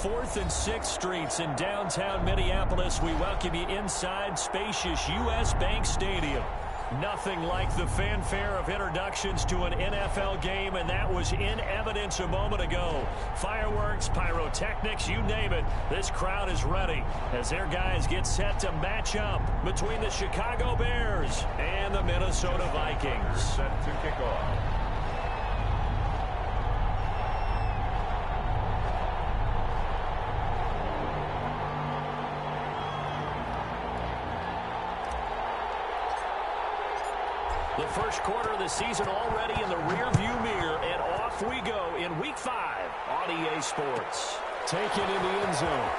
4th and 6th Streets in downtown Minneapolis. We welcome you inside spacious U.S. Bank Stadium. Nothing like the fanfare of introductions to an NFL game, and that was in evidence a moment ago. Fireworks, pyrotechnics, you name it. This crowd is ready as their guys get set to match up between the Chicago Bears and the Minnesota Vikings. Set to kick off. The first quarter of the season already in the rearview mirror, and off we go in Week 5 on EA Sports. Taken in the end zone.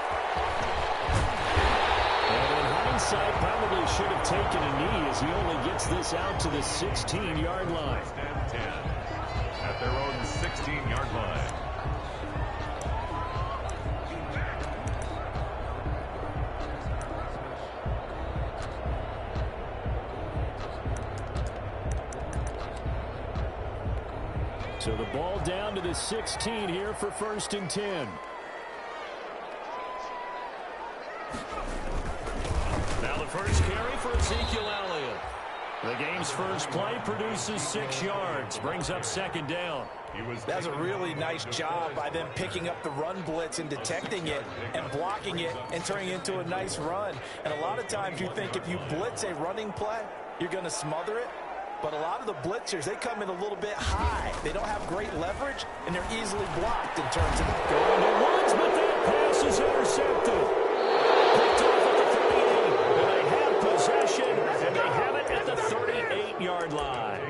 And in hindsight, probably should have taken a knee as he only gets this out to the 16-yard line. 10 at their own 16-yard line. So the ball down to the 16 here for 1st and 10. Now the first carry for Ezekiel Elliott. The game's first play produces 6 yards, brings up 2nd down. That's a really nice job by them picking up the run blitz and detecting it and blocking it and turning it into a nice run. And a lot of times you think if you blitz a running play, you're going to smother it. But a lot of the blitzers, they come in a little bit high. They don't have great leverage, and they're easily blocked in terms of going to runs, but that pass is intercepted. Picked off at the 38, and they have possession, and they have it at the 38-yard line.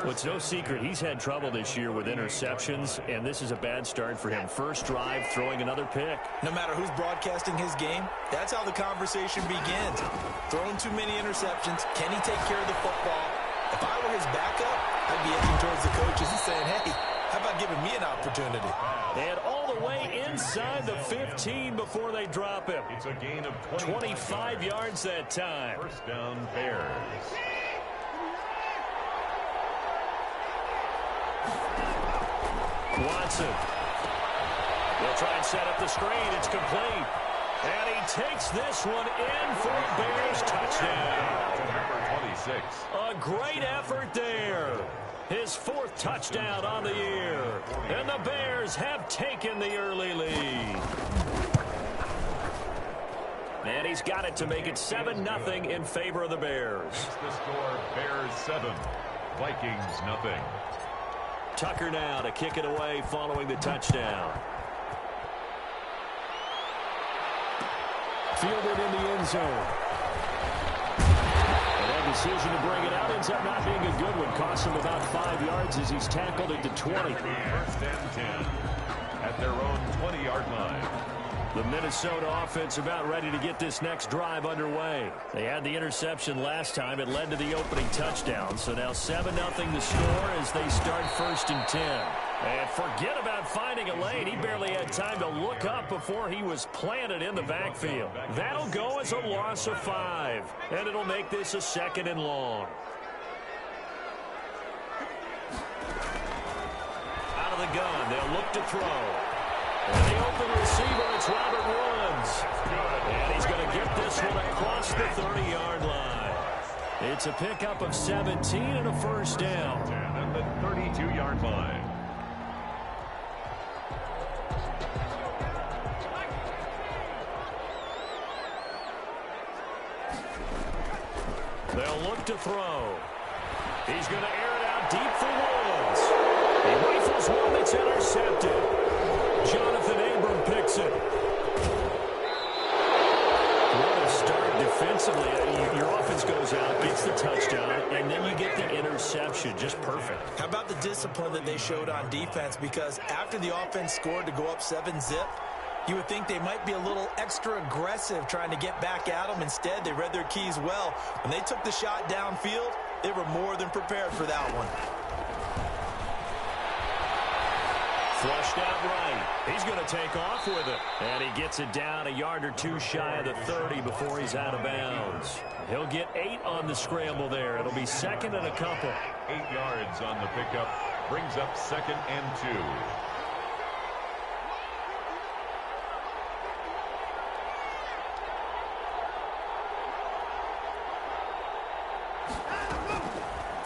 Well, it's no secret he's had trouble this year with interceptions, and this is a bad start for him. First drive, throwing another pick. No matter who's broadcasting his game, that's how the conversation begins. Throwing too many interceptions, can he take care of the football? If I were his backup, I'd be edging towards the coaches and saying, hey, how about giving me an opportunity? And all the way inside the 15 before they drop him. It's a gain of 25 yards that time. First down, Bears. Watson. They'll try and set up the screen. It's complete. And he takes this one in for a Bears touchdown. Number 26. A great effort there. His 4th touchdown on the year. And the Bears have taken the early lead. And he's got it to make it 7-0 in favor of the Bears. The score, Bears 7, Vikings nothing. Tucker now to kick it away following the touchdown. Fielded in the end zone. And that decision to bring it out ends up not being a good one. Costs him about 5 yards as he's tackled it to 20. First and 10 at their own 20-yard line. The Minnesota offense about ready to get this next drive underway. They had the interception last time. It led to the opening touchdown. So now 7-0 the score as they start 1st and 10. And forget about finding a lane. He barely had time to look up before he was planted in the backfield. That'll go as a loss of 5. And it'll make this a 2nd and long. Out of the gun, they'll look to throw. And the open receiver, it's Robert Woods. And he's going to get this one across the 30-yard line. It's a pickup of 17 and a first down. And the 32-yard line. They'll look to throw. He's going to air it out deep for Woods. He rifles one that's intercepted. Jonathan Abram picks it. What a start defensively. Your offense goes out, gets the touchdown, and then you get the interception. Just perfect. How about the discipline that they showed on defense? Because after the offense scored to go up 7-zip, you would think they might be a little extra aggressive trying to get back at them. Instead, they read their keys well. When they took the shot downfield, they were more than prepared for that one. Flushed out right. He's going to take off with it. And he gets it down a yard or two shy of the 30 before he's out of bounds. He'll get 8 on the scramble there. It'll be 2nd and a couple. 8 yards on the pickup. Brings up 2nd and 2.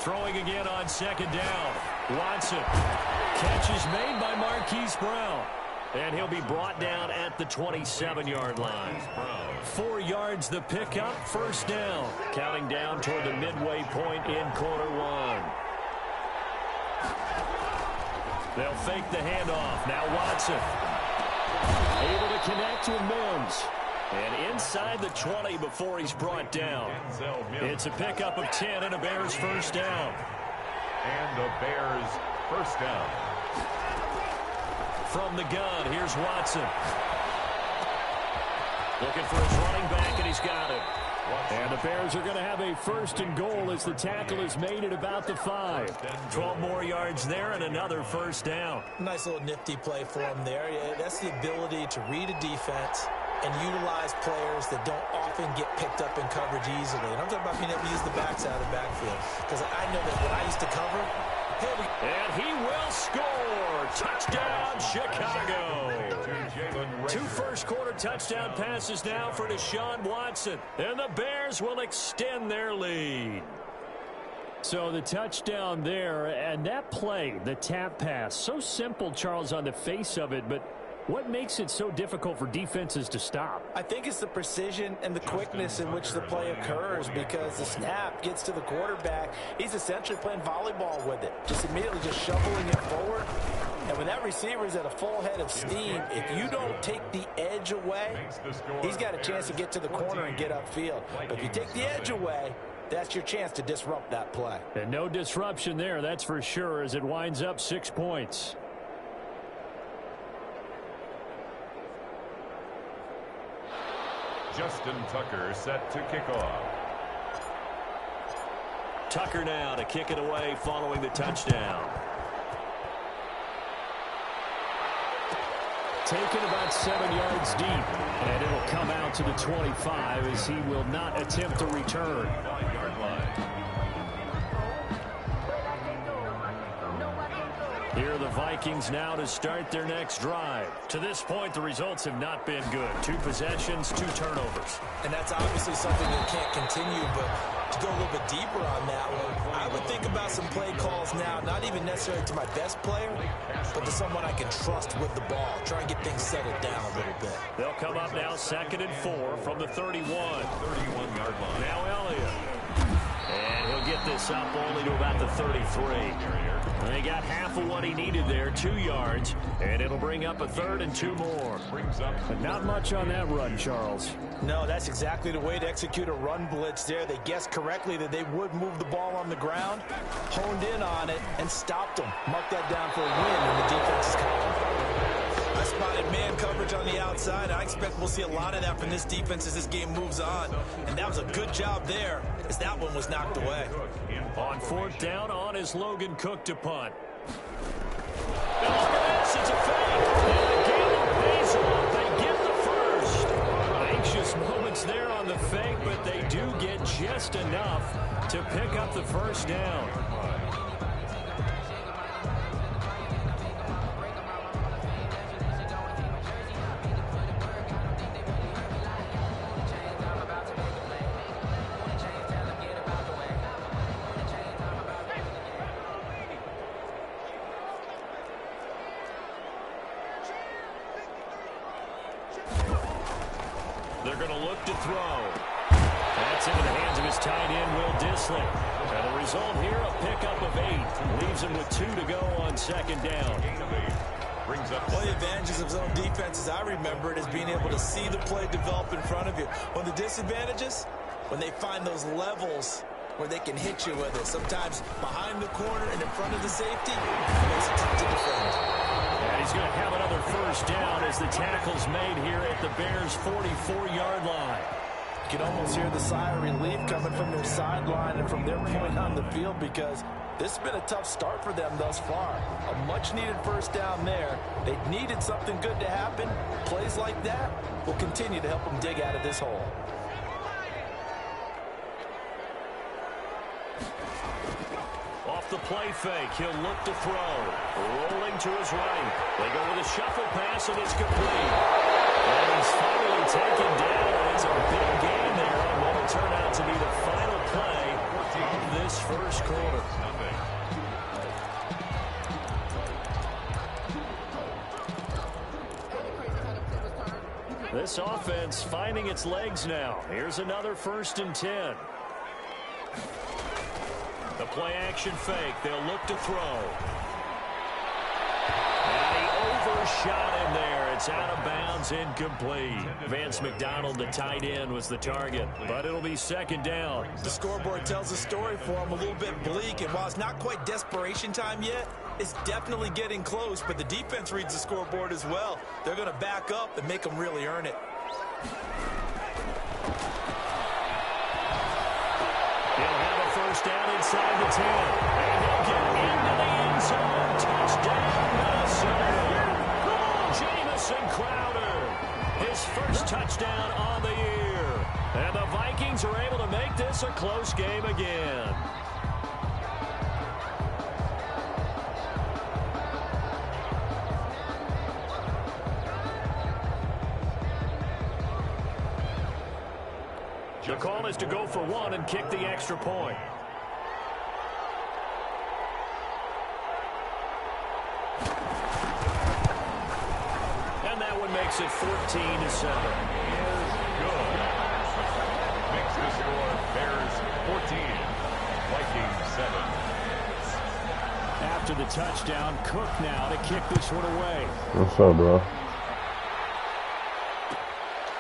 Throwing again on second down. Watson. Catch is made by Marquise Brown. And he'll be brought down at the 27-yard line. 4 yards the pickup, first down. Counting down toward the midway point in quarter one. They'll fake the handoff. Now Watson. Able to connect with Mims. And inside the 20 before he's brought down. It's a pickup of 10 and a Bears first down. And the Bears first down. From the gun, here's Watson. Looking for his running back, and he's got it. And the Bears are going to have a first and goal as the tackle is made at about the 5. 12 more yards there and another first down. Nice little nifty play for him there. Yeah, that's the ability to read a defense and utilize players that don't often get picked up in coverage easily. And I'm talking about being able to use the backside of the backfield. Because I know that when I used to cover, and he will score. Touchdown, Chicago. 2 first-quarter touchdown passes now for Deshaun Watson. And the Bears will extend their lead. So the touchdown there, and that play, the tap pass, so simple, Charles, on the face of it, but what makes it so difficult for defenses to stop? I think it's the precision and the quickness in which the play occurs, because the snap gets to the quarterback. He's essentially playing volleyball with it, just immediately just shoveling it forward. And when that receiver is at a full head of steam, if you don't take the edge away, he's got a chance to get to the corner and get upfield. But if you take the edge away, that's your chance to disrupt that play. And no disruption there, that's for sure, as it winds up 6 points. Justin Tucker set to kick off. Tucker now to kick it away following the touchdown. Taken about 7 yards deep, and it'll come out to the 25 as he will not attempt to return. 5-yard line. Here are the Vikings now to start their next drive. To this point, the results have not been good. 2 possessions, 2 turnovers. And that's obviously something that can't continue, but to go a little bit deeper on that one, I would think about some play calls now, not even necessarily to my best player, but to someone I can trust with the ball. Try and get things settled down a little bit. They'll come up now 2nd and 4 from the 31. 31-yard line. Now Elliott. And he'll get this up only to about the 33. And he got half of what he needed there, 2 yards, and it'll bring up a 3rd and 2 more. But not much on that run, Charles. No, that's exactly the way to execute a run blitz there. They guessed correctly that they would move the ball on the ground, honed in on it, and stopped them. Mark that down for a win in the defense's column. I spotted man coverage on the outside. I expect we'll see a lot of that from this defense as this game moves on. And that was a good job there as that one was knocked away. On 4th down, on is Logan Cook to punt. And look at this, it's a fake. And again, pays off. They get the first. Anxious moments there on the fake, but they do get just enough to pick up the first down. They're going to look to throw. That's into the hands of his tight end, Will Dissly. And the result here, a pickup of 8. Leaves him with 2 to go on 2nd down. Brings up one of the advantages of zone defense, as I remember it, is being able to see the play develop in front of you. One of the disadvantages, when they find those levels where they can hit you with it. Sometimes behind the corner and in front of the safety, it makes it tough to defend. And he's going to have another first down as the tackle's made here at the Bears' 44-yard line. You can almost hear the sigh of relief coming from their sideline and from their point on the field, because this has been a tough start for them thus far. A much-needed first down there. They needed something good to happen. Plays like that will continue to help them dig out of this hole. Off the play fake, he'll look to throw. Rolling to his right. They go with a shuffle pass, and it's complete. And he's finally taken down. It's a big game there on what will turn out to be the final play of this first quarter. This offense finding its legs now. Here's another 1st and 10. The play action fake. They'll look to throw. And he overshot him there. It's out of bounds, incomplete. Vance McDonald, the tight end, was the target, but it'll be 2nd down. The scoreboard tells a story for him, a little bit bleak, and while it's not quite desperation time yet, it's definitely getting close, but the defense reads the scoreboard as well. They're going to back up and make them really earn it. He'll have a 1st down inside the 10. And he'll get into the end zone. Touchdown, Minnesota. Jamison Crowder, his 1st touchdown on the year. And the Vikings are able to make this a close game again. The call is to go for 1 and kick the extra point. And that one makes it 14-7. Good. Makes the score Bears 14, Vikings 7. After the touchdown, Cook now to kick this one away. What's up, bro?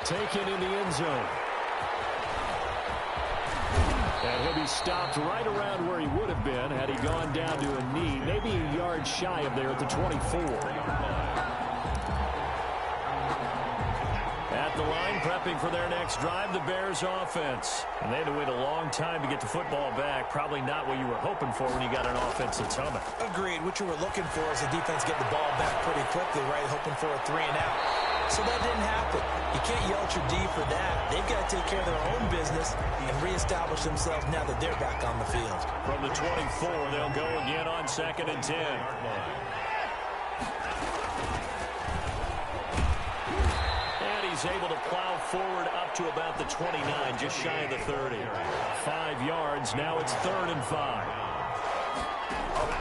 Taken in the end zone. And he'll be stopped right around where he would have been had he gone down to a knee, maybe a yard shy of there at the 24. At the line, prepping for their next drive, the Bears offense. And they had to wait a long time to get the football back. Probably not what you were hoping for when you got an offense that's humming. Agreed. What you were looking for is the defense get the ball back pretty quickly, right? Hoping for a 3 and out. So that didn't happen. You can't yell at your D for that. They've got to take care of their own business and reestablish themselves now that they're back on the field. From the 24, they'll go again on 2nd and 10. And he's able to plow forward up to about the 29, just shy of the 30. 5 yards. Now it's 3rd and 5.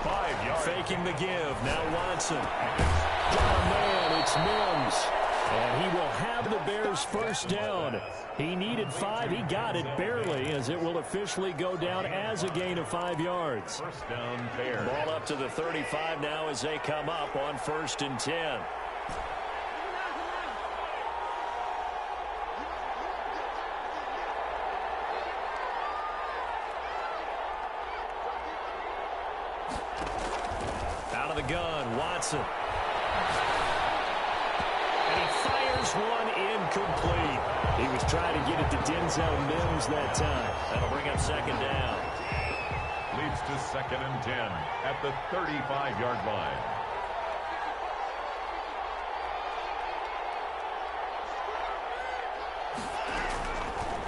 5 yards. Faking the give. Now Watson. Got a man. It's Mims. And he will have the Bears' 1st down. He needed 5. He got it barely, as it will officially go down as a gain of 5 yards. 1st down, Bears. Ball up to the 35 now as they come up on 1st and 10. Out of the gun, Watson. One incomplete. He was trying to get it to Denzel Mims that time. That'll bring up 2nd down. Leads to 2nd and 10 at the 35-yard line.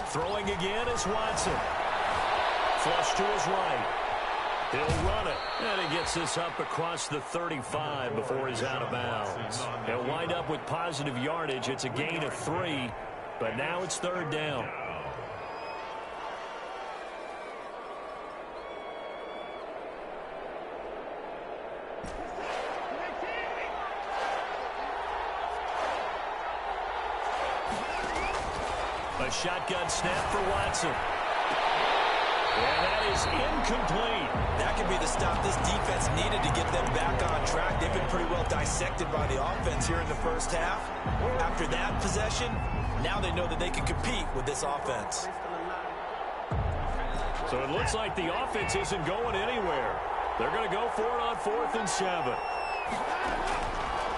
Throwing again is Watson. Flush to his right. He'll run it. And he gets this up across the 35 before he's out of bounds. He'll wind up with positive yardage. It's a gain of 3, but now it's 3rd down. A shotgun snap for Watson. And that is incomplete. That could be the stop this defense needed to get them back on track. They've been pretty well dissected by the offense here in the 1st half. After that possession, now they know that they can compete with this offense. So it looks like the offense isn't going anywhere. They're going to go for it on 4th and 7.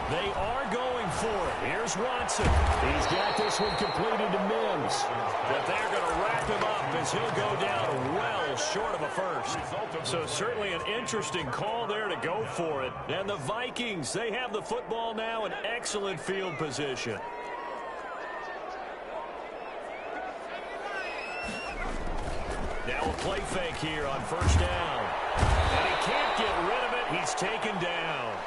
They are going for it. Here's Watson. He's got this one completed to Mims. But they're going to wrap him up as he'll go down well short of a 1st. So certainly an interesting call there to go for it. And the Vikings, they have the football now in excellent field position. Now a play fake here on 1st down. And he can't get rid of it. He's taken down.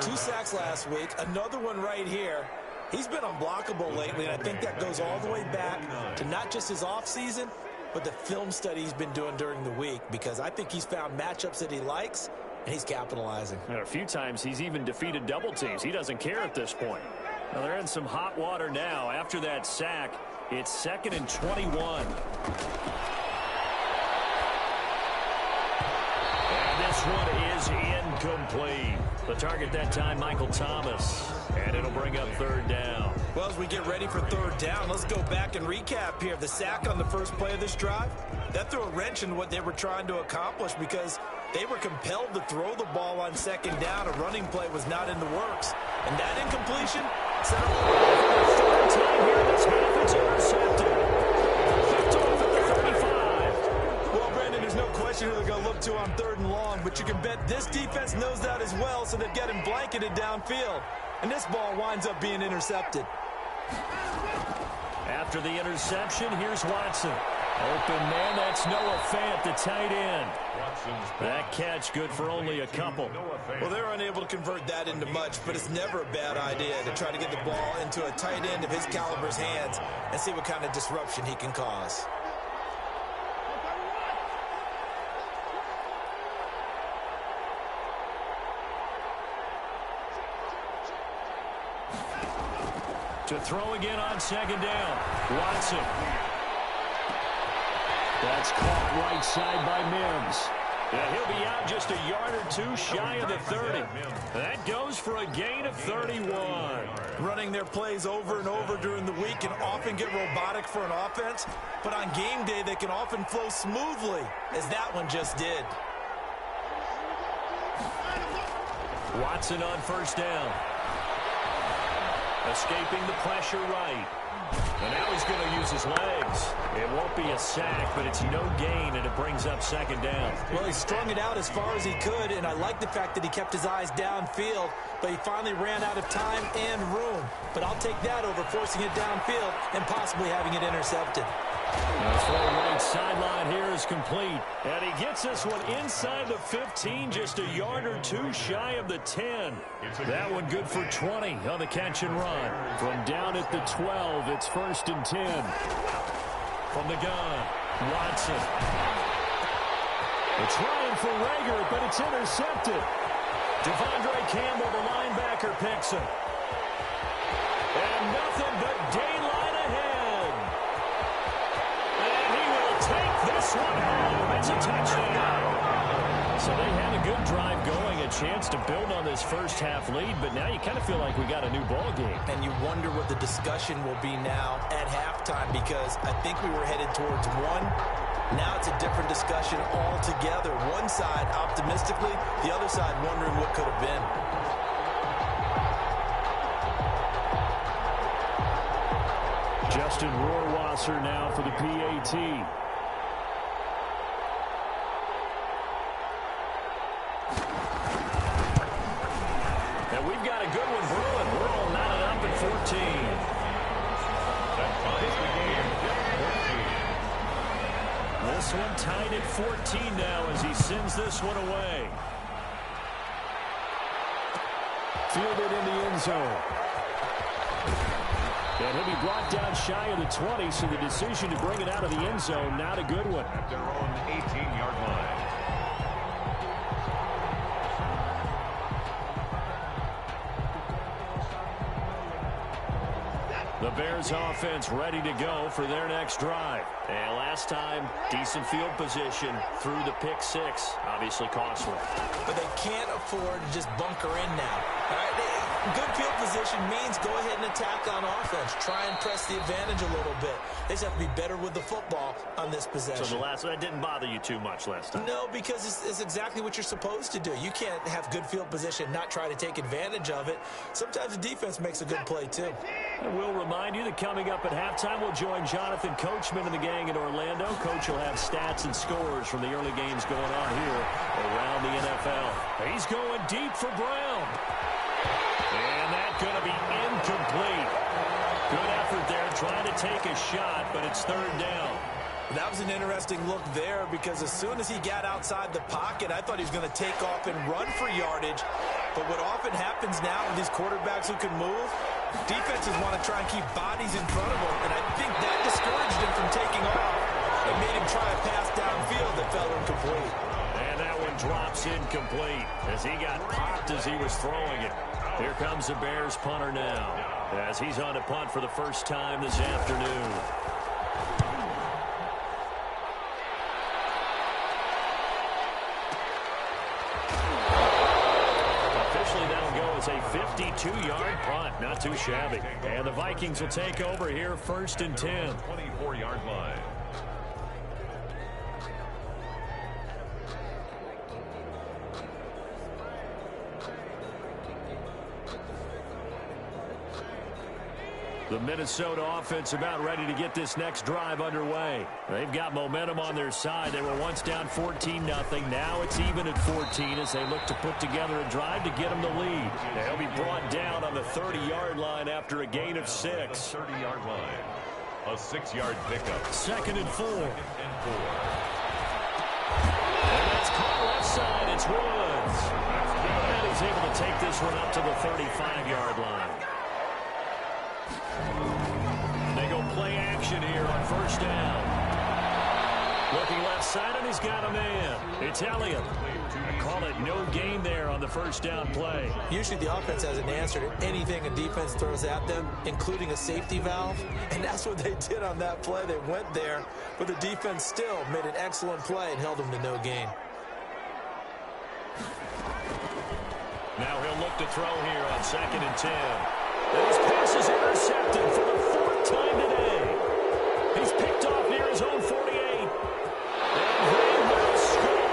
2 sacks last week, another one right here. He's been unblockable lately, and I think that goes all the way back to not just his offseason, but the film study he's been doing during the week, because I think he's found matchups that he likes, and he's capitalizing. A few times he's even defeated double teams. He doesn't care at this point. Well, they're in some hot water now. After that sack, it's 2nd and 21. And this one is incomplete. The target that time, Michael Thomas. And it'll bring up 3rd down. Well, as we get ready for 3rd down, let's go back and recap here. The sack on the first play of this drive, that threw a wrench in what they were trying to accomplish because they were compelled to throw the ball on 2nd down. A running play was not in the works. And that incompletion set up a time here. This half, it's intercepted. Picked off at the 35. Well, Brandon, there's no question who they're going to look to on 3rd and long, but you can bet this defense knows that as well, so they've got him blanketed downfield. And this ball winds up being intercepted. After the interception, here's Watson. Open man, that's Noah Fant, the tight end. That catch good for only a couple. Well, they're unable to convert that into much, but it's never a bad idea to try to get the ball into a tight end of his caliber's hands and see what kind of disruption he can cause. To throw again on 2nd down. Watson. That's caught right side by Mims. Yeah, he'll be out just a yard or 2 shy of the 30. That goes for a gain of 31. Running their plays over and over during the week can often get robotic for an offense, but on game day they can often flow smoothly, as that one just did. Watson on 1st down. Escaping the pressure right. And now he's going to use his legs. It won't be a sack, but it's no gain, and it brings up 2nd down. Well, he strung it out as far as he could, and I like the fact that he kept his eyes downfield, but he finally ran out of time and room. But I'll take that over forcing it downfield and possibly having it intercepted. The throw right sideline here is complete. And he gets this one inside the 15, just a yard or 2 shy of the 10. That one good for 20 on the catch and run. From down at the 12, it's 1st and 10. From the gun, Watson. They're trying for Rager, but it's intercepted. Devondre Campbell, the linebacker, picks him. And nothing but daylight ahead. And he will take this one home. It's a touchdown. So they had a good drive going, a chance to build on this first half lead, but now you kind of feel like we got a new ball game. And you wonder what the discussion will be now at halftime, because I think we were headed towards one. Now it's a different discussion altogether. One side optimistically, the other side wondering what could have been. Justin Rohrwasser now for the PAT. And we've got a good one brewing. We're all knotted up at 14. This one tied at 14 now as he sends this one away. Fielded in the end zone. And he'll be brought down shy of the 20, so the decision to bring it out of the end zone, not a good one. At their own 18-yard line. The Bears offense ready to go for their next drive. And last time, decent field position through the pick 6. Obviously costly. But they can't afford to just bunker in now. All right? Good field position means go ahead and attack on offense. Try and press the advantage a little bit. They just have to be better with the football on this possession. So that didn't bother you too much last time? No, because it's exactly what you're supposed to do. You can't have good field position, not try to take advantage of it. Sometimes the defense makes a good play, too. And we'll remind you that coming up at halftime, we'll join Jonathan Coachman and the gang in Orlando. Coach will have stats and scores from the early games going on here around the NFL. He's going deep for Brown. And that's going to be incomplete. Good effort there trying to take a shot, but it's 3rd down. That was an interesting look there, because as soon as he got outside the pocket, I thought he was going to take off and run for yardage. But what often happens now with these quarterbacks who can move, defenses want to try and keep bodies in front of them, and I think that discouraged him from taking off and made him try a pass downfield that fell incomplete. And that one drops incomplete as he got popped as he was throwing it. Here comes the Bears punter now. as he's on to punt for the first time this afternoon. Officially, that'll go as a 52-yard punt. Not too shabby. And the Vikings will take over here, 1st and 10. 24-yard line. The Minnesota offense about ready to get this next drive underway. They've got momentum on their side. They were once down 14-0. Now it's even at 14 as they look to put together a drive to get them the lead. They'll be brought down on the 30-yard line after a gain of 6. 30-yard line. A 6-yard pickup. 2nd and 4. 2nd and 4. And that's caught left side. It's Woods. And he's able to take this one up to the 35-yard line. They go play action here on 1st down. Looking left side, and he's got a man. It's Elliott. Call it no gain there on the 1st down play. Usually the offense has an answer to anything a defense throws at them, including a safety valve. And that's what they did on that play. They went there, but the defense still made an excellent play and held them to no gain. Now he'll look to throw here on 2nd and 10. And his pass is intercepted for the 4th time today. He's picked off near his own 48. And he will score.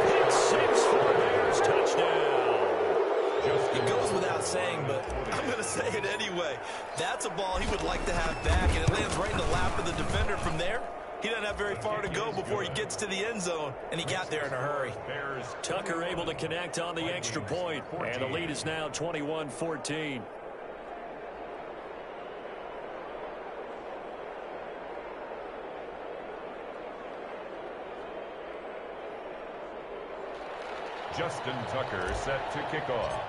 Pick 6 for the Bears. Touchdown. It goes without saying, but I'm going to say it anyway. That's a ball he would like to have back, and it lands right in the lap of the defender from there. He doesn't have very far to go before he gets to the end zone, and he got there in a hurry. Tucker able to connect on the extra point, and the lead is now 21-14. Justin Tucker set to kick off.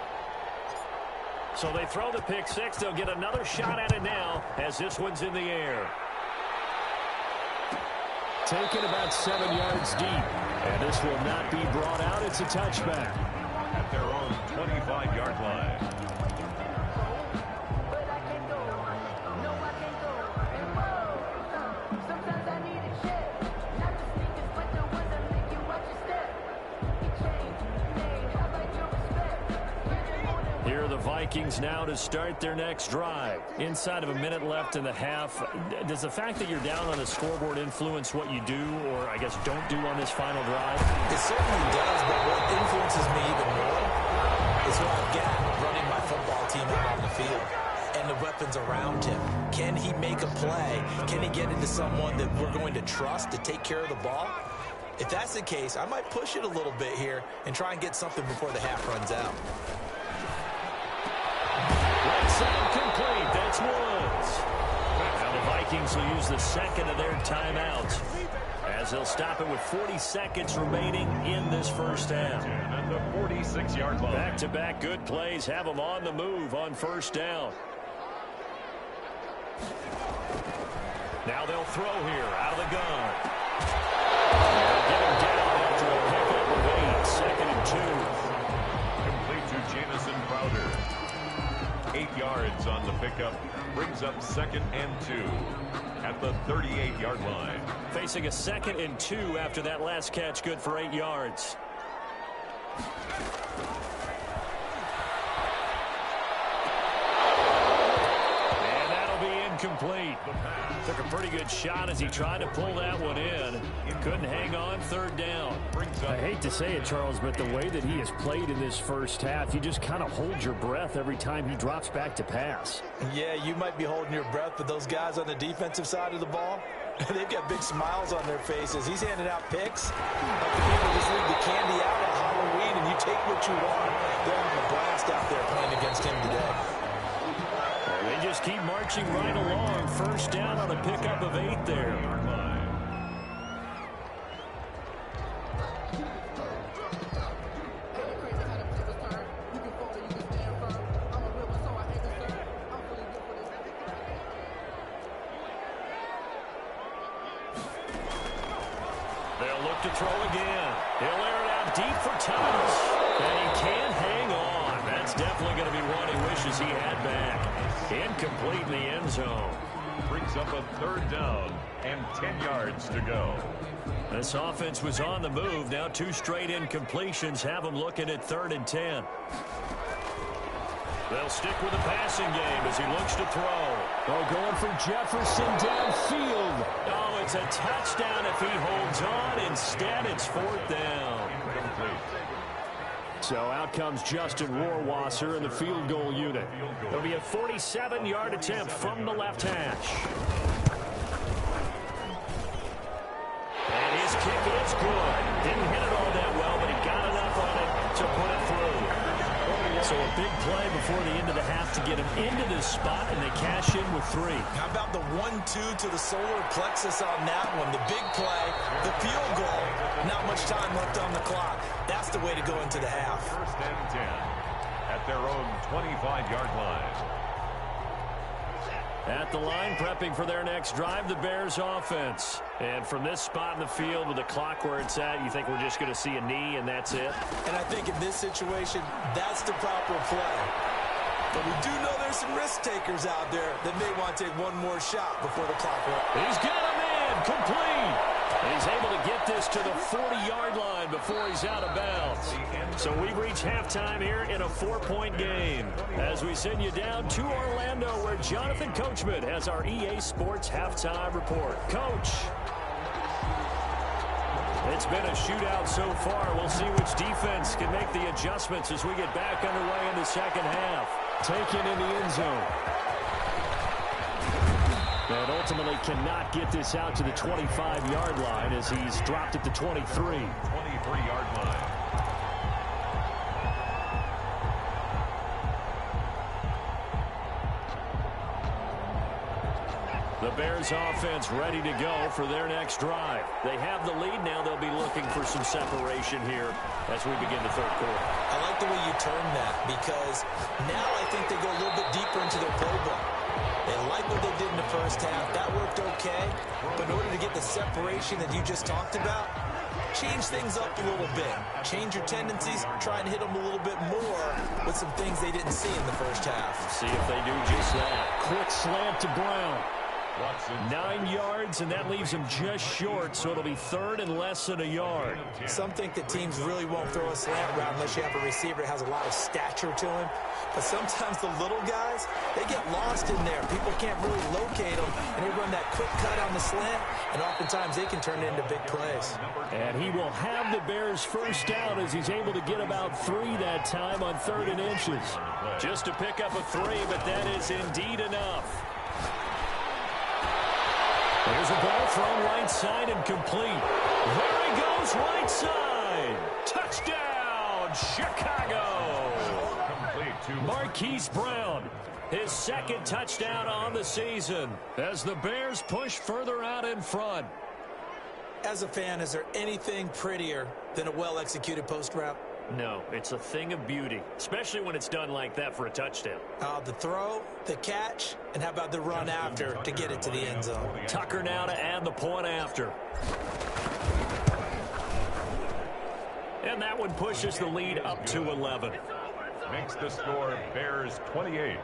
So they throw the pick 6. They'll get another shot at it now as this one's in the air. Taken about 7 yards deep. And this will not be brought out. It's a touchback. At their own 25-yard line. Here are the Vikings now to start their next drive. Inside of a minute left in the half. Does the fact that you're down on the scoreboard influence what you do, or I guess don't do on this final drive? It certainly does, but what influences me even more is what I've got running my football team out on the field and the weapons around him. Can he make a play? Can he get into someone that we're going to trust to take care of the ball? If that's the case, I might push it a little bit here and try and get something before the half runs out. Right side complete. That's Woods. Now the Vikings will use the 2nd of their timeouts as they'll stop it with 40 seconds remaining in this first half. At the 46-yard line. Back-to-back good plays have them on the move on 1st down. Now they'll throw here out of the gun. They'll get him down after a pickup of 8. 2nd and 2. Complete to Jamison Crowder. 8 yards on the pickup. Brings up 2nd and 2 at the 38-yard line. Facing a 2nd and 2 after that last catch. Good for 8 yards. And that'll be incomplete. Took a pretty good shot as he tried to pull that one in. Couldn't hang on. 3rd down. I hate to say it, Charles, but the way that he has played in this first half, you just kind of hold your breath every time he drops back to pass. Yeah, you might be holding your breath, but those guys on the defensive side of the ball, they've got big smiles on their faces. He's handing out picks. Like the people just leave the candy out at Halloween, and you take what you want. They're having a blast out there playing against him today. They just keep marching right along. 1st down on a pickup of 8 there. They'll look to throw again. He'll air it out deep for Thomas. And he can't hang on. That That's definitely going to be one he wishes he had back. Incomplete in the end zone. Brings up a 3rd down and 10 yards to go. This offense was on the move. Now 2 straight incompletions have them looking at 3rd and 10. They'll stick with the passing game as he looks to throw. Oh, going for Jefferson downfield. Oh, it's a touchdown if he holds on. Instead, it's 4th down. So out comes Justin Rohrwasser in the field goal unit. It'll be a 47-yard attempt from the left hash. And his kick is good. Didn't hit it all that well, but he got enough on it to put it through. So a big play before the end of the half to get him into this spot, and they cash in with 3. How about the 1-2 to the solar plexus on that one? The big play, the field goal, not much time left on the clock. That's the way to go into the half. 1st and 10 at their own 25-yard line. At the line, prepping for their next drive, the Bears offense. And from this spot in the field with the clock where it's at, you think we're just going to see a knee and that's it? And I think in this situation, that's the proper play. But we do know there's some risk takers out there that may want to take one more shot before the clock runs. He's got him in, complete. And he's able to get this to the 40-yard line before he's out of bounds. So we reach halftime here in a 4-point game as we send you down to Orlando where Jonathan Coachman has our EA Sports halftime report. Coach. It's been a shootout so far. We'll see which defense can make the adjustments as we get back underway in the second half. Taken in the end zone. And ultimately cannot get this out to the 25-yard line as he's dropped at the 23. 23-yard line. The Bears offense ready to go for their next drive. They have the lead now. They'll be looking for some separation here as we begin the 3rd quarter. I like the way you term that because now I think they go a little bit deeper into their playbook. They like what they did in the 1st half. That worked okay. But in order to get the separation that you just talked about, change things up a little bit. Change your tendencies. Try and hit them a little bit more with some things they didn't see in the 1st half. See if they do just that. Quick slant to Brown. 9 yards, and that leaves him just short, so it'll be 3rd and less than a yard. Some think that teams really won't throw a slant route unless you have a receiver that has a lot of stature to him. But sometimes the little guys, they get lost in there. People can't really locate them, and they run that quick cut on the slant, and oftentimes they can turn it into big plays. And he will have the Bears 1st down as he's able to get about 3 that time on 3rd and inches. Just to pick up a 3, but that is indeed enough. There's a ball thrown right side and complete. There he goes, right side. Touchdown, Chicago. Marquise Brown, his 2nd touchdown on the season as the Bears push further out in front. As a fan, is there anything prettier than a well-executed post route? No, it's a thing of beauty, especially when it's done like that for a touchdown. The throw, the catch, and how about the run after to get it to the end zone? Tucker now to add the point after. And that one pushes the lead up to 11. Makes the score Bears 28,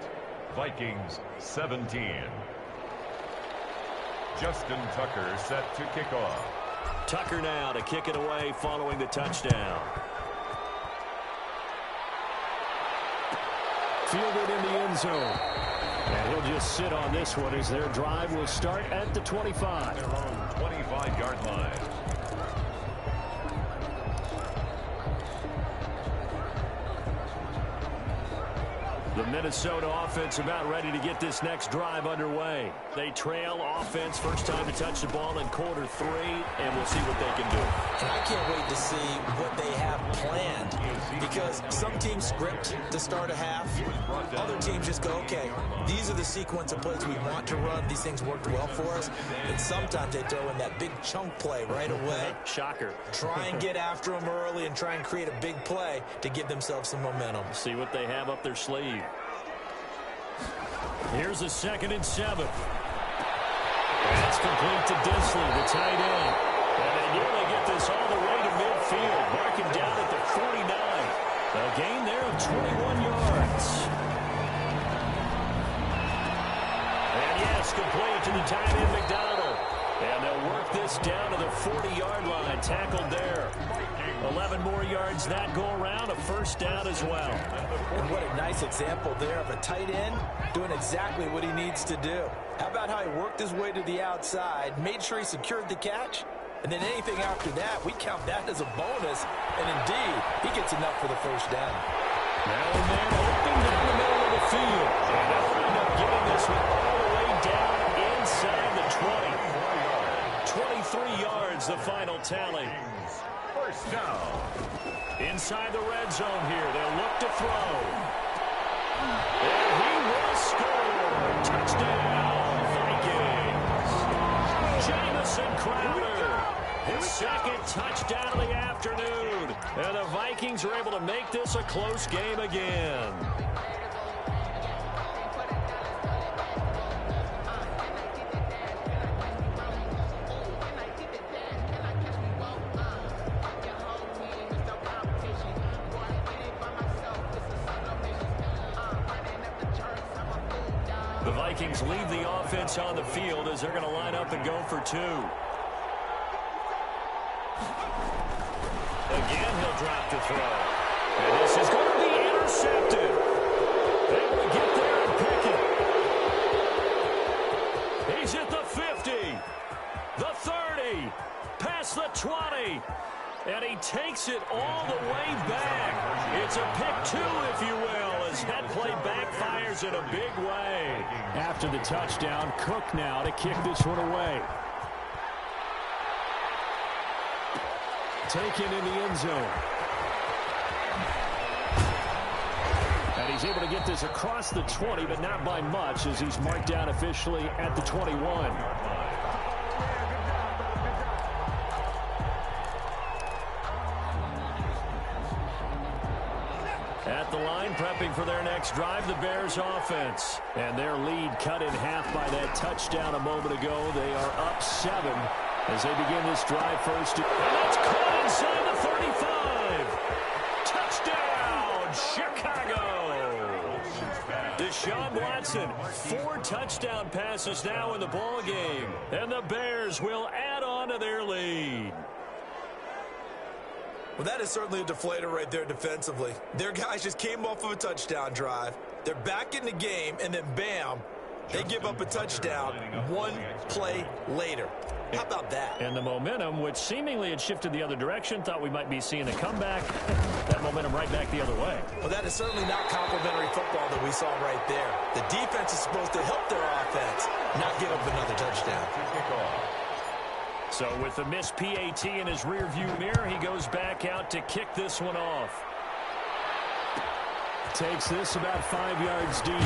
Vikings 17. Justin Tucker set to kick off. Tucker now to kick it away following the touchdown. Fielded in the end zone. And he'll just sit on this one as their drive will start at the 25. Their own 25-yard line. The Minnesota offense about ready to get this next drive underway. They trail offense, first time to touch the ball in quarter 3, and we'll see what they can do. And I can't wait to see what they have planned because some teams script to start a half. Other teams just go, okay, these are the sequence of plays we want to run. These things worked well for us. And sometimes they throw in that big chunk play right away. Shocker. Try and get after them early and try and create a big play to give themselves some momentum. See what they have up their sleeve. Here's a 2nd and 7. That's complete to Disley, the tight end. And they nearly get this all the way to midfield. Marking down at the 49. A gain there of 21 yards. And yes, complete to the tight end, McDonald. And they'll work this down to the 40-yard line. Tackled there. 11 more yards that go around. A first down as well. And what a nice example there of a tight end doing exactly what he needs to do. How about how he worked his way to the outside, made sure he secured the catch, and then anything after that, we count that as a bonus. And indeed, he gets enough for the first down. Now and then, open down the middle of the field. And they'll end up getting this one all the way down inside the 20. 23 yards, the final tally. First down. Inside the red zone here, they'll look to throw. And he will score. Touchdown, Vikings. Jamison Crowder. His second touchdown of the afternoon. And the Vikings are able to make this a close game again. The Vikings leave the offense on the field as they're going to line up and go for two. Again, he'll drop to throw. And this is going to be intercepted. Able to get there and pick it. He's at the 50, the 30, past the 20. And he takes it all the way back. It's a pick two, if you will, as that play backfires in a big way. After the touchdown, Cook now to kick this one away. Taken in the end zone. And he's able to get this across the 20, but not by much, as he's marked down officially at the 21. At the line, prepping for their next drive, the Bears offense. And their lead cut in half by that touchdown a moment ago. They are up 7 as they begin this drive first. And that's caught inside the 35. Touchdown, Chicago. Deshaun Watson, 4 touchdown passes now in the ball game. And the Bears will add on to their lead. Well, that is certainly a deflator right there defensively. Their guys just came off of a touchdown drive. They're back in the game, and then bam, they give up a touchdown 1 play later. How about that? And the momentum, which seemingly had shifted the other direction, thought we might be seeing a comeback. That momentum right back the other way. Well, that is certainly not complimentary football that we saw right there. The defense is supposed to help their offense, not give up another touchdown. So with the missed PAT in his rearview mirror, he goes back out to kick this one off. Takes this about 5 yards deep.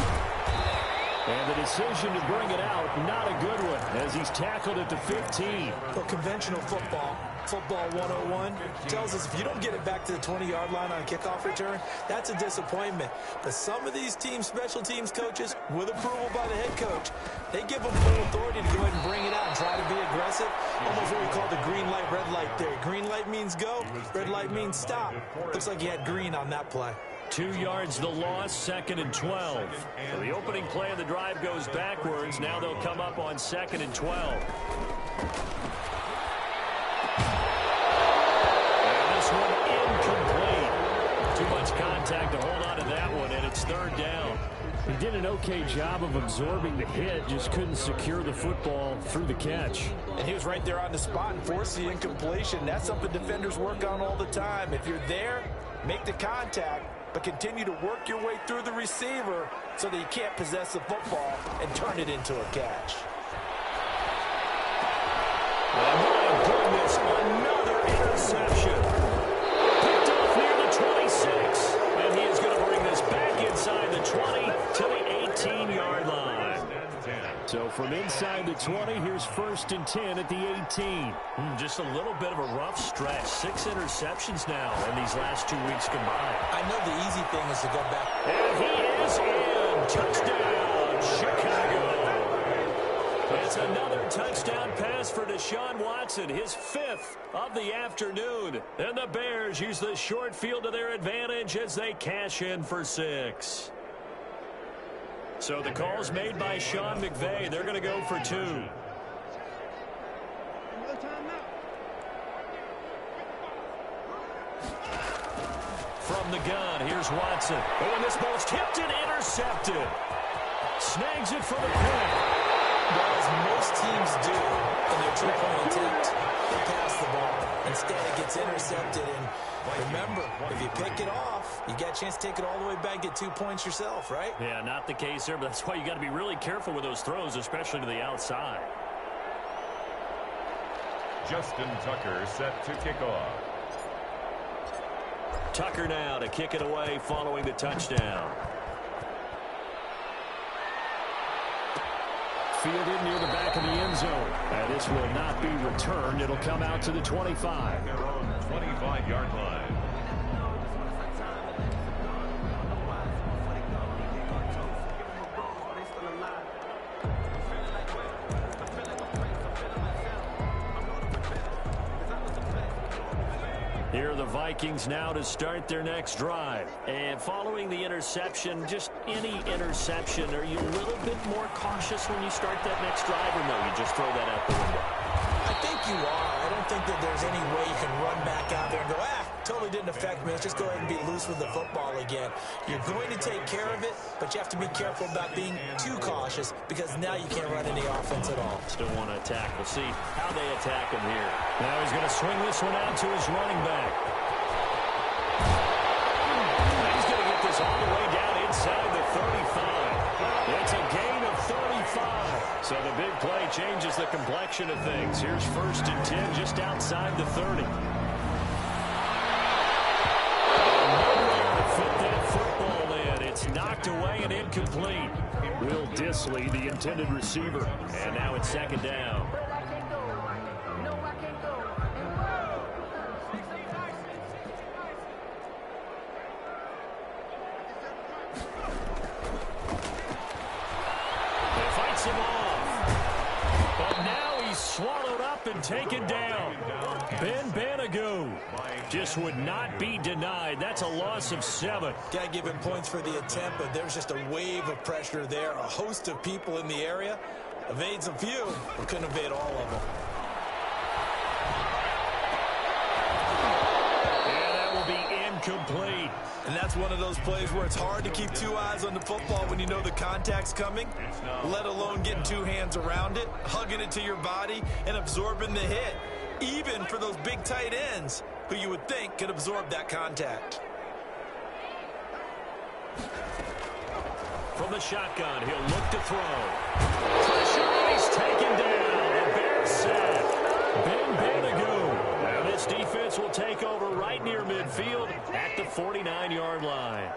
And the decision to bring it out, not a good one, as he's tackled at the 15. Well, conventional football 101, tells us if you don't get it back to the 20-yard line on a kickoff return, that's a disappointment. But some of these special teams coaches, with approval by the head coach, they give them full authority to go ahead and bring it out and try to be aggressive. Almost what we call the green light, red light theory. Green light means go, red light means stop. Looks like he had green on that play. 2 yards the loss, 2nd and 12. So the opening play of the drive goes backwards. Now they'll come up on 2nd and 12. And this one incomplete. Too much contact to hold on to that one, and it's 3rd down. He did an okay job of absorbing the hit, just couldn't secure the football through the catch. And he was right there on the spot and forced the incompletion. That's something defenders work on all the time. If you're there, make the contact, but continue to work your way through the receiver so that you can't possess the football and turn it into a catch. Oh, my goodness, another interception. Picked off near the 26, and he is going to bring this back inside the 20 to the 18-yard line. So from inside the 20, here's 1st and 10 at the 18. Just a little bit of a rough stretch. 6 interceptions now in these last 2 weeks combined. I know the easy thing is to go back. And he is in. Touchdown, Chicago. And That's another touchdown pass for Deshaun Watson, his 5th of the afternoon. And the Bears use the short field to their advantage as they cash in for 6. So the call's made by Sean McVay. They're going to go for 2. From the gun, here's Watson. Oh, and this ball's tipped and intercepted. Snags it for the pick. Well, as most teams do in their two-point attempt, they pass the ball. Instead, it gets intercepted. And remember, if you pick it off, you got a chance to take it all the way back and get 2 points yourself, right? Yeah, not the case there, but that's why you got to be really careful with those throws, especially to the outside. Justin Tucker set to kick off. Tucker now to kick it away following the touchdown. Fielded near the back of the end zone. And this will not be returned. It'll come out to the 25. Their own 25-yard line. Here are the Vikings now to start their next drive. And following the interception, just any interception, are you a little bit more cautious when you start that next drive, or no, you just throw that out the window? I think you are. I don't think that there's any way you can run back out there and go, totally didn't affect me. Let's just go ahead and be loose with the football again. You're going to take care of it, but you have to be careful about being too cautious because now you can't run any offense at all. Still want to attack. We'll see how they attack him here. Now he's going to swing this one out to his running back. He's going to get this all the way down inside the 35. It's a gain of 35. So the big play changes the complexion of things. Here's 1st and 10 just outside the 30. It's knocked away and incomplete. Will Disley, the intended receiver. And now it's 2nd down. He fights him off. But now he's swallowed up and taken down. Ben Banagoo just would not be denied. That's a loss of 7. Got to give him points for the attempt, but there's just a wave of pressure there. A host of people in the area. Evades a few, but couldn't evade all of them. And that will be incomplete. And that's one of those plays where it's hard to keep 2 eyes on the football when you know the contact's coming, let alone getting 2 hands around it, hugging it to your body, and absorbing the hit. Even for those big tight ends who you would think could absorb that contact. From the shotgun, he'll look to throw. Pressure, and he's taken down. The Bears sack. Ben Banagoo. Now this defense will take over right near midfield at the 49-yard line.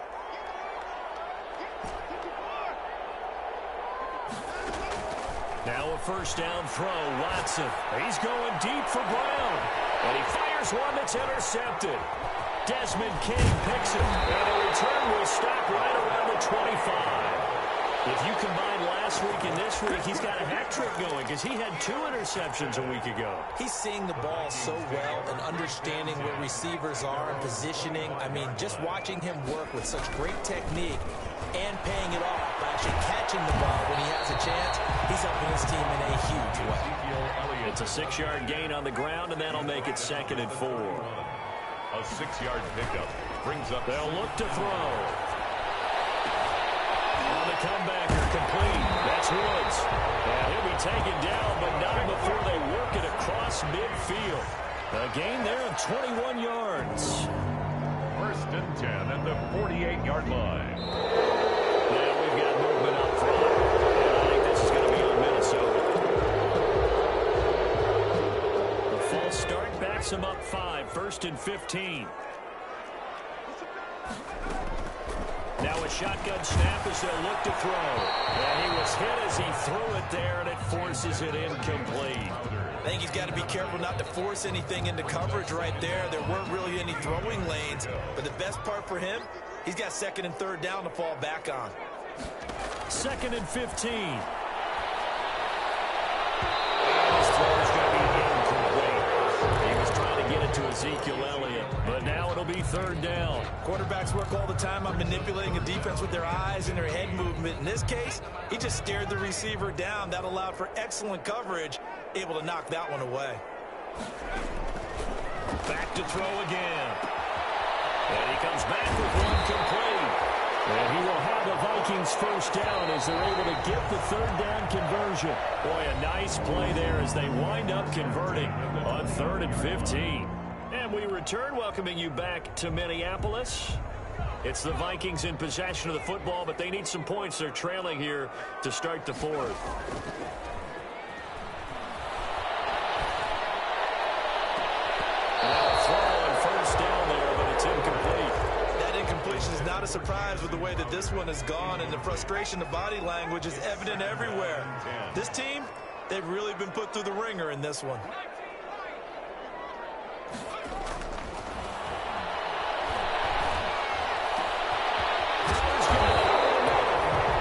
Now a 1st down throw, Watson. He's going deep for Brown. And he fires one that's intercepted. Desmond King picks it. And the return will stop right around the 25. If you combine last week and this week, he's got a hat trick going because he had 2 interceptions a week ago. He's seeing the ball so well and understanding where receivers are and positioning. I mean, just watching him work with such great technique and paying it off by actually catching the ball when he has a chance, he's helping his team in a huge way. It's a 6-yard gain on the ground, and that'll make it 2nd and 4. A 6-yard pickup brings up. They'll look to throw. On the comebacker, complete. That's Woods. And he'll be taken down, but not before they work it across midfield. A gain there of 21 yards. 1st and 10 at the 48-yard line. Now we've got movement up front. And I think this is going to be on Minnesota. The false start backs them up 5. 1st and 15. Now a shotgun snap as they'll look to throw. And he was hit as he threw it there, and it forces it incomplete. I think he's got to be careful not to force anything into coverage right there. There weren't really any throwing lanes. But the best part for him, he's got 2nd and 3rd down to fall back on. 2nd and 15. be third down. Quarterbacks work all the time on manipulating a defense with their eyes and their head movement. In this case, he just stared the receiver down. That allowed for excellent coverage, able to knock that one away. Back to throw again. And he comes back with one complete. And he will have the Vikings first down as they're able to get the third down conversion. Boy, a nice play there as they wind up converting on 3rd and 15. And we return, welcoming you back to Minneapolis. It's the Vikings in possession of the football, but they need some points. They're trailing here to start the 4th. Is not a surprise with the way that this one has gone, and the frustration, the body language is evident everywhere. This team, they've really been put through the ringer in this one.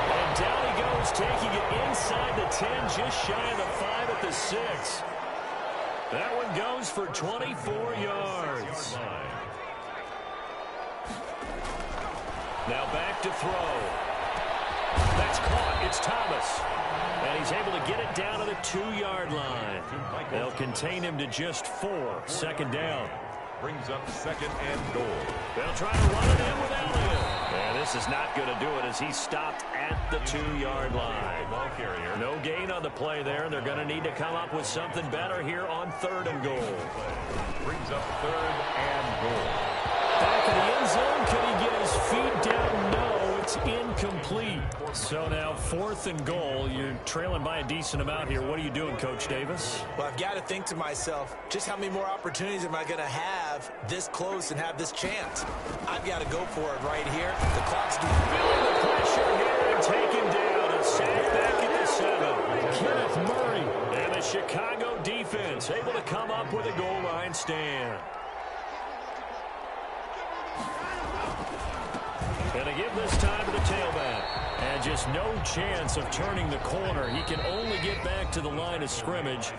And down he goes, taking it inside the 10, just shy of the 5 at the 6. That one goes for 24 yards. Now back to throw. That's caught. It's Thomas. And he's able to get it down to the 2-yard line. They'll contain him to just 4. 2nd down. Brings up 2nd and goal. They'll try to run it in with Elliott. And this is not going to do it as he stopped at the 2-yard line. Ball carrier. No gain on the play there, and they're going to need to come up with something better here on 3rd and goal. Brings up 3rd and goal. Back in the end zone, can he get his feet down? No, it's incomplete. So now 4th and goal. You're trailing by a decent amount here. What are you doing, Coach Davis? Well, I've got to think to myself, just how many more opportunities am I going to have this close and have this chance? I've got to go for it right here. The clock's feeling the pressure here and taken down. A sack back at the 7. Kenneth Murray and the Chicago defense able to come up with a goal line stand. Going to give this time to the tailback. And just no chance of turning the corner. He can only get back to the line of scrimmage.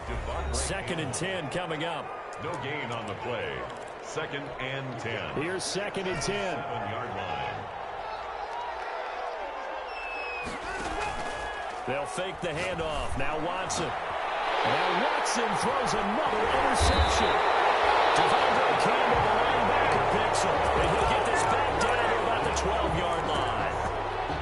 2nd and 10 coming up. No gain on the play. 2nd and 10. Here's 2nd and 10. 7-yard line. They'll fake the handoff. Now Watson. Now Watson throws another interception. Devondre Campbell, the linebacker, picks him. And he'll get this back down to about the 12-yard line.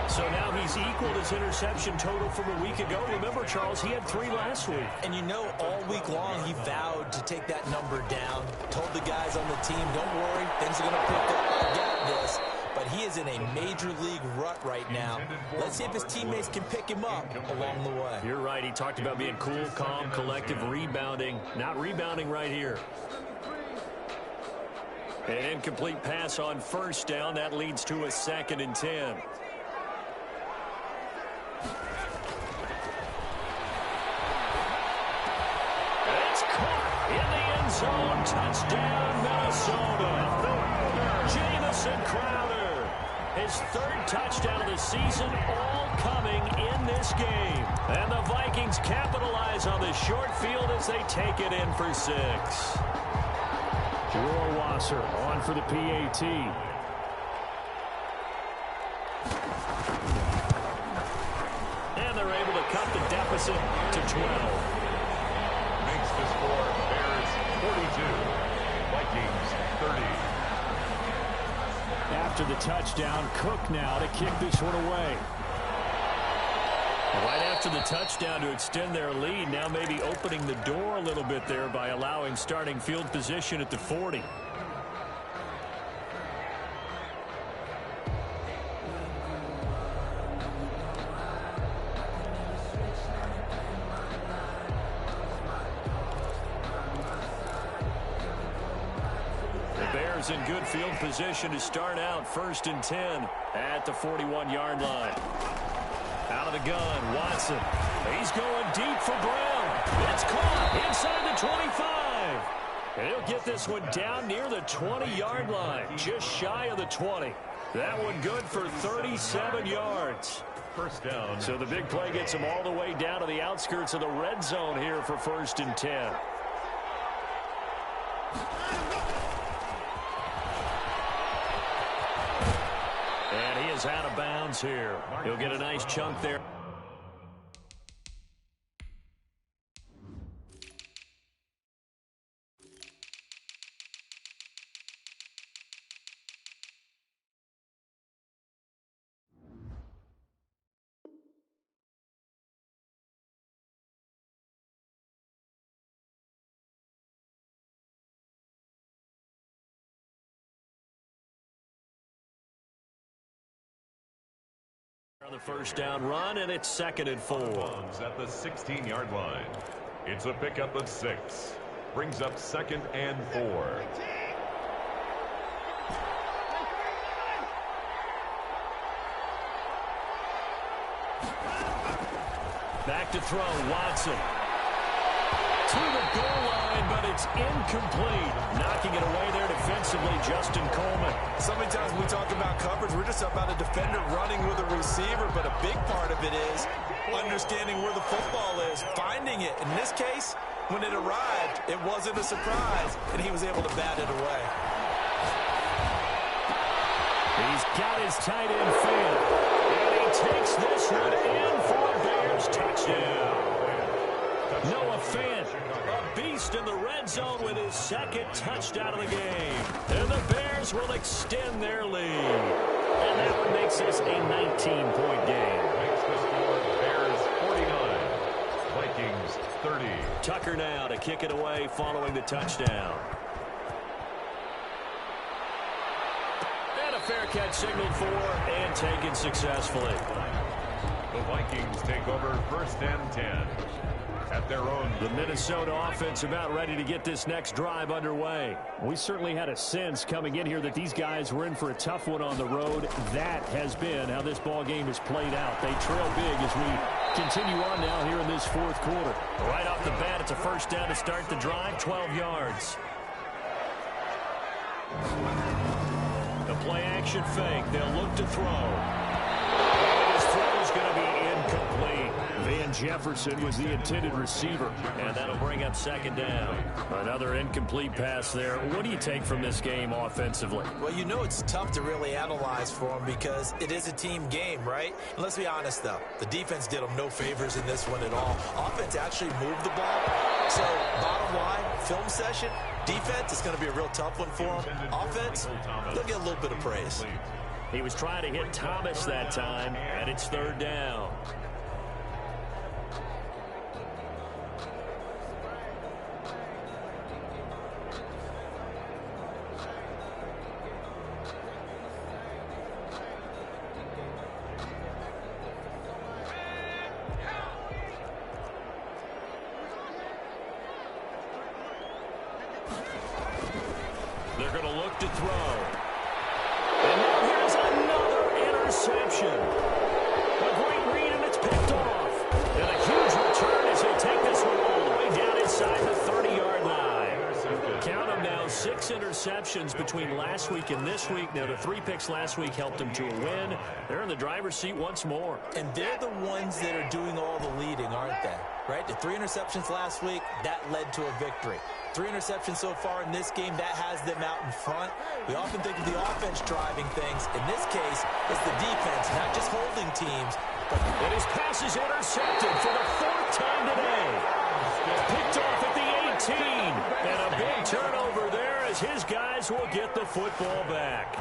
So now he's equaled his interception total from a week ago. Remember, Charles, he had 3 last week. And you know, all week long he vowed to take that number down. Told the guys on the team, don't worry, things are going to pick up. I got this. But he is in a major league rut right now. Let's see if his teammates can pick him up along the way. You're right. He talked about being cool, calm, collective, rebounding. Not rebounding right here. An incomplete pass on 1st down. That leads to a 2nd and 10. It's caught in the end zone. Touchdown, Minnesota. Jamison Crowder. His 3rd touchdown of the season, all coming in this game. And the Vikings capitalize on the short field as they take it in for 6. Yr4 on for the PAT. And they're able to cut the deficit to 12. Makes the score Bears 42. Vikings 30. After the touchdown, Cook now to kick this one away. Right after the touchdown to extend their lead, now maybe opening the door a little bit there by allowing starting field position at the 40. The Bears in good field position to start out 1st and 10 at the 41-yard line. Out of the gun, Watson. He's going deep for Brown. It's caught inside the 25. And he'll get this one down near the 20-yard line, just shy of the 20. That one good for 37 yards. 1st down. So the big play gets him all the way down to the outskirts of the red zone here for 1st and 10. is out of bounds here. He'll get a nice chunk there. On the first down run, and it's 2nd and 4. At the 16-yard line. It's a pickup of 6. Brings up 2nd and 4. Back to throw, Watson. To the goal line, but it's incomplete. Knocking it away there defensively, Justin Coleman. So many times we talk about coverage, we're just about a defender running with a receiver, but a big part of it is understanding where the football is, finding it. In this case, when it arrived, it wasn't a surprise, and he was able to bat it away. He's got his tight end fanned, and he takes this one in for a Bears touchdown. Noah Fant, a beast in the red zone with his 2nd touchdown of the game. And the Bears will extend their lead. And that one makes this a 19-point game. Makes the score Bears 49, Vikings 30. Tucker now to kick it away following the touchdown. And a fair catch signaled for and taken successfully. The Vikings take over 1st and 10. At their own. The Minnesota offense about ready to get this next drive underway. We certainly had a sense coming in here that these guys were in for a tough one on the road. That has been how this ball game has played out. They trail big as we continue on now here in this 4th quarter. Right off the bat, it's a first down to start the drive, 12 yards. The play action fake. They'll look to throw. And his throw is going to be incomplete. Van Jefferson was the intended receiver. And that'll bring up 2nd down. Another incomplete pass there. What do you take from this game offensively? Well, you know it's tough to really analyze for them because it is a team game, right? And let's be honest, though. The defense did them no favors in this one at all. Offense actually moved the ball. So, bottom line, film session, defense is going to be a real tough one for them. Offense, they'll get a little bit of praise. He was trying to hit Thomas that time, and it's 3rd down. They're going to look to throw. And now here's another interception. A great read, and it's picked off. And a huge return as they take this one all the way down inside the 30-yard line. Count them now, 6 interceptions between last week and this week. Now, the 3 picks last week helped them to a win. They're in the driver's seat once more. And they're the ones that are doing all the leading, aren't they? Right? The 3 interceptions last week, that led to a victory. 3 interceptions so far in this game, that has them out in front. We often think of the offense driving things. In this case, it's the defense, not just holding teams. And his pass is intercepted for the 4th time today. Picked off at the 18. And a big turnover there as his guys will get the football back.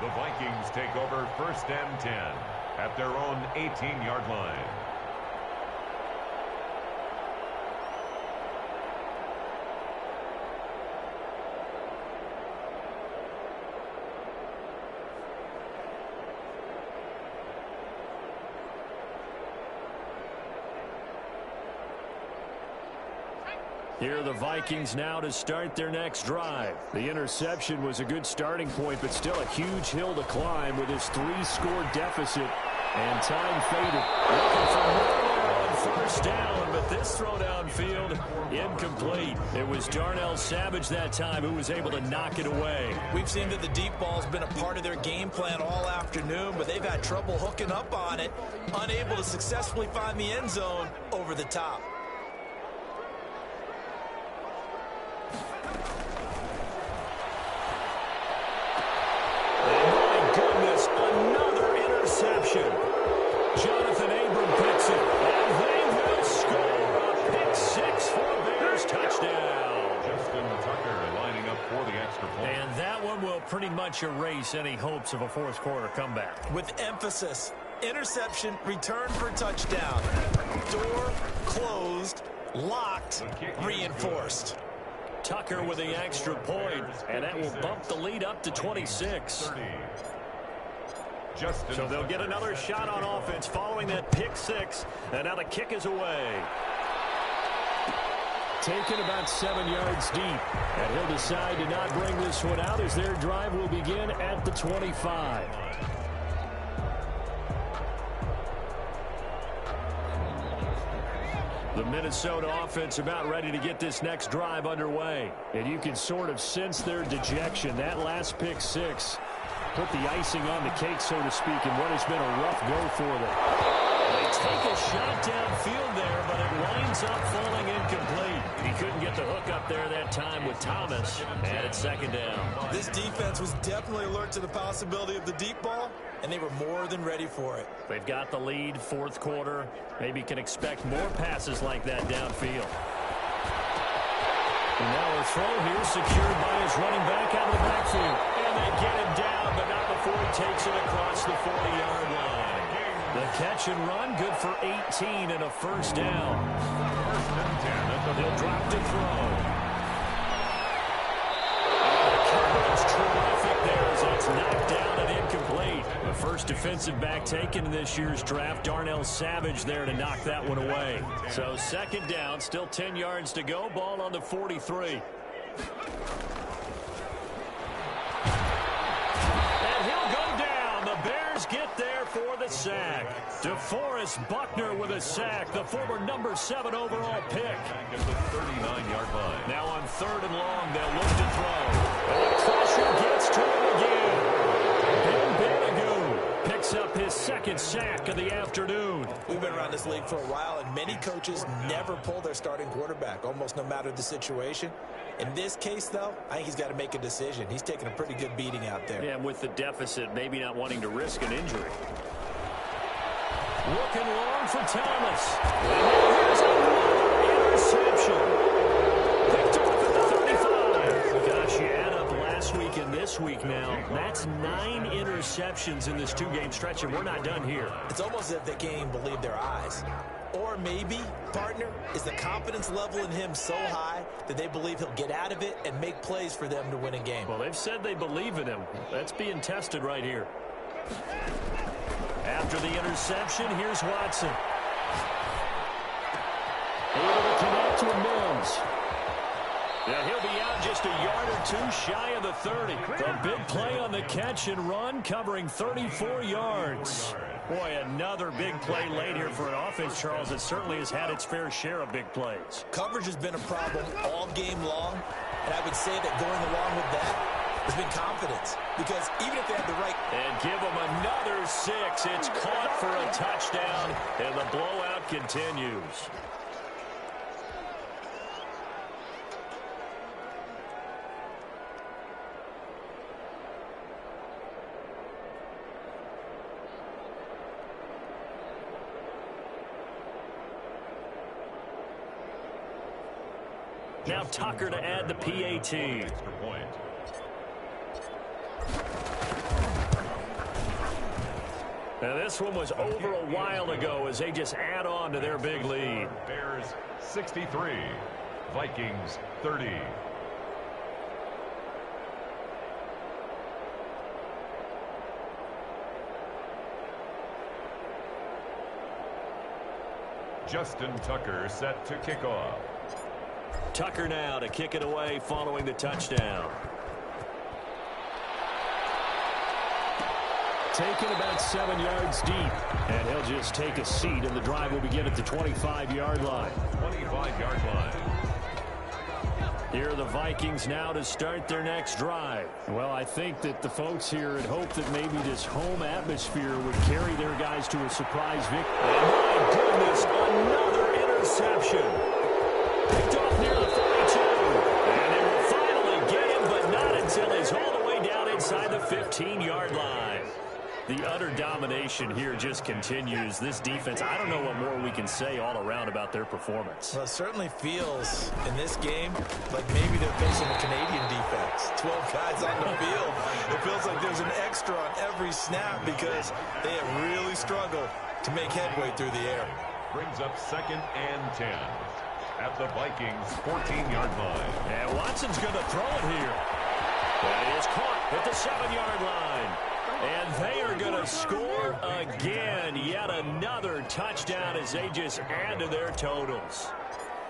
The Vikings take over 1st and 10 at their own 18-yard line. Here are the Vikings now to start their next drive. The interception was a good starting point, but still a huge hill to climb with his 3-score deficit. And time faded. Looking for more on 1st down, but this throw downfield, incomplete. It was Darnell Savage that time who was able to knock it away. We've seen that the deep ball's been a part of their game plan all afternoon, but they've had trouble hooking up on it, unable to successfully find the end zone over the top. My goodness, another they'll pretty much erase any hopes of a fourth quarter comeback. With emphasis, interception, return for touchdown. Door closed, locked, reinforced. Tucker with the extra point, and that will bump the lead up to 26. So they'll get another shot on offense following that pick six, and now the kick is away. Taken about 7 yards deep, and he'll decide to not bring this one out as their drive will begin at the 25. The Minnesota offense about ready to get this next drive underway. And you can sort of sense their dejection. That last pick six put the icing on the cake, so to speak, in what has been a rough go for them. They take a shot downfield there, but it winds up falling incomplete. He couldn't get the hook up there that time with Thomas, and it's second down. This defense was definitely alert to the possibility of the deep ball, and they were more than ready for it. They've got the lead, fourth quarter. Maybe can expect more passes like that downfield. And now a throw here secured by his running back out of the backfield. And they get him down, but not before he takes it across the 40-yard line. The catch and run, good for 18 and a first down. They'll drop to throw. The coverage terrific there as it's knocked down and incomplete. The first defensive back taken in this year's draft, Darnell Savage there to knock that one away. So second down, still 10 yards to go, ball on the 43. And he'll go down. The Bears get there for the sack. DeForest Buckner with a sack, the former number 7 overall pick. At the 39-yard line. Now on third and long, they'll look to throw. And the pressure gets to him again. Picks up his second sack of the afternoon. We've been around this league for a while, and many coaches never pull their starting quarterback, almost no matter the situation. In this case, though, I think he's got to make a decision. He's taking a pretty good beating out there. Yeah, with the deficit, maybe not wanting to risk an injury. Looking long for Thomas. And here's another interception. Picked off at the 35. Gosh, you add up last week and this week now. That's 9 interceptions in this two-game stretch, and we're not done here. It's almost as if they can't even believe their eyes. Or maybe, partner, is the confidence level in him so high that they believe he'll get out of it and make plays for them to win a game. Well, they've said they believe in him. That's being tested right here. After the interception, here's Watson. Able to connect with Mills. Yeah, he'll be out just a yard or two shy of the 30. A big play on the catch and run, covering 34 yards. Boy, another big play late here for an offense, Charles, that certainly has had its fair share of big plays. Coverage has been a problem all game long, and I would say that going along with that has been confidence. Because even if they have the right... And give them another 6. It's caught for a touchdown, and the blowout continues. Now Tucker to add the PAT. Extra point. Now this one was over a while ago as they just add on to their big lead. Bears 63, Vikings 30. Justin Tucker set to kick off. Tucker now to kick it away following the touchdown. Taken about 7 yards deep. And he'll just take a seat, and the drive will begin at the 25-yard line. 25-yard line. Here are the Vikings now to start their next drive. Well, I think that the folks here had hoped that maybe this home atmosphere would carry their guys to a surprise victory. And my goodness, another interception. Picked off near the 42. And they will finally get him, but not until he's all the way down inside the 15-yard line. The utter domination here just continues. This defense, I don't know what more we can say all around about their performance. Well, it certainly feels in this game like maybe they're facing a Canadian defense. 12 guys on the field. It feels like there's an extra on every snap because they have really struggled to make headway through the air. Brings up 2nd and 10 at the Vikings 14-yard line. And Watson's going to throw it here. That is caught at the 7-yard line. And they are going to score again. Yet another touchdown as they just add to their totals.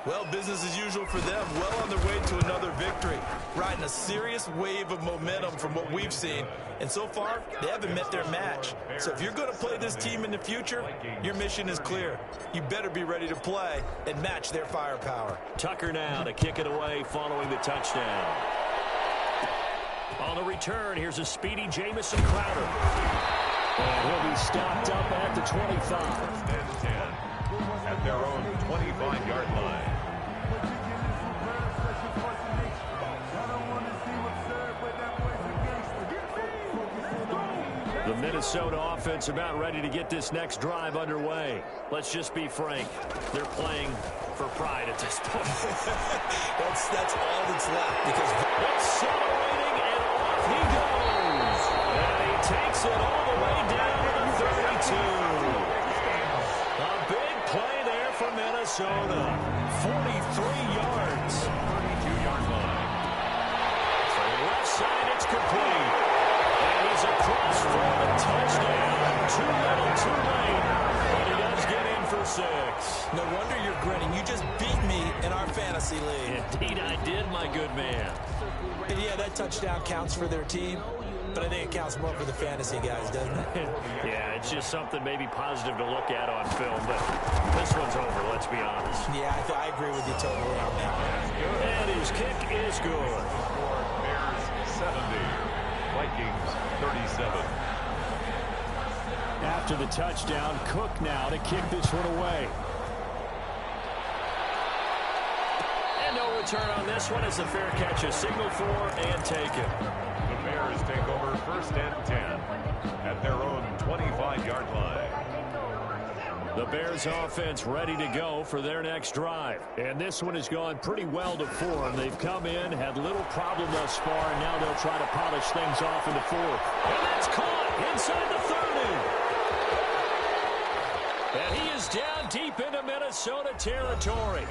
Well, business as usual for them. Well on their way to another victory. Riding a serious wave of momentum from what we've seen. And so far, they haven't met their match. So if you're going to play this team in the future, your mission is clear. You better be ready to play and match their firepower. Tucker now to kick it away following the touchdown. On the return, here's a speedy Jamison Crowder. And he'll be stopped up at the 25. 1st and 10 at their own 25-yard line. The Minnesota offense about ready to get this next drive underway. Let's just be frank. They're playing for pride at this point. That's all that's left because Accelerating and off he goes. And he takes it all the way down to the 32. A big play there for Minnesota. 43 yards. 32-yard line. From the left side, it's complete. And he's across for the touchdown. Too little, too late. But he does get in for 6. no wonder you're grinning. You just beat me in our fantasy league. Indeed I did, my good man. And yeah, that touchdown counts for their team, but I think it counts more for the fantasy guys, doesn't it? Yeah, it's just something maybe positive to look at on film, but this one's over, let's be honest. Yeah, I agree with you totally on that. And his kick is good. Bears 70. Vikings 37. After the touchdown, Cook now to kick this one away. And no return on this one. It's a fair catch, a signal for and taken. The Bears take over 1st and 10 at their own 25-yard line. The Bears offense ready to go for their next drive. And this one has gone pretty well to form. They've come in, had little problem thus far, and now they'll try to polish things off into 4th. And that's caught inside the 30. And he is down deep into Minnesota territory.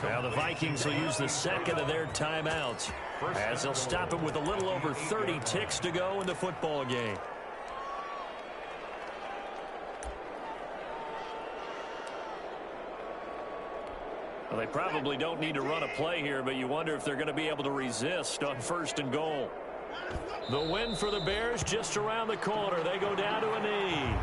Now the Vikings will use the 2nd of their timeouts as they'll stop it with a little over 30 ticks to go in the football game. Well, they probably don't need to run a play here, but you wonder if they're going to be able to resist on 1st and goal. The win for the Bears just around the corner. They go down to a knee.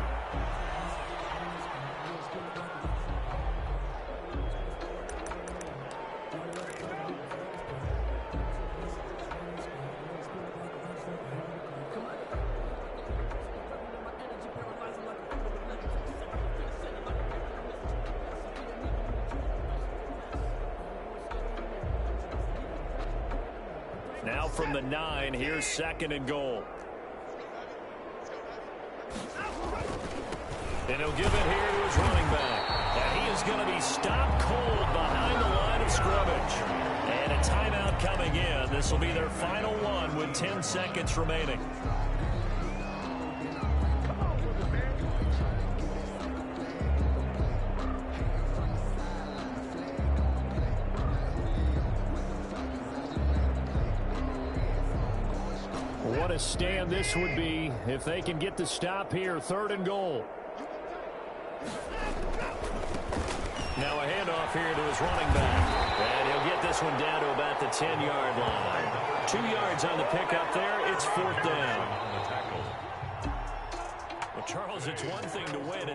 Now from the 9, here's 2nd and goal. And he'll give it here to his running back. And he is going to be stopped cold behind the line of scrimmage. And a timeout coming in. This will be their final one with 10 seconds remaining. What a stand this would be if they can get the stop here. 3rd and goal. Now a handoff here to his running back. And he'll get this one down to about the 10-yard line. 2 yards on the pickup there. It's 4th down. Well, Charles, it's one thing to win.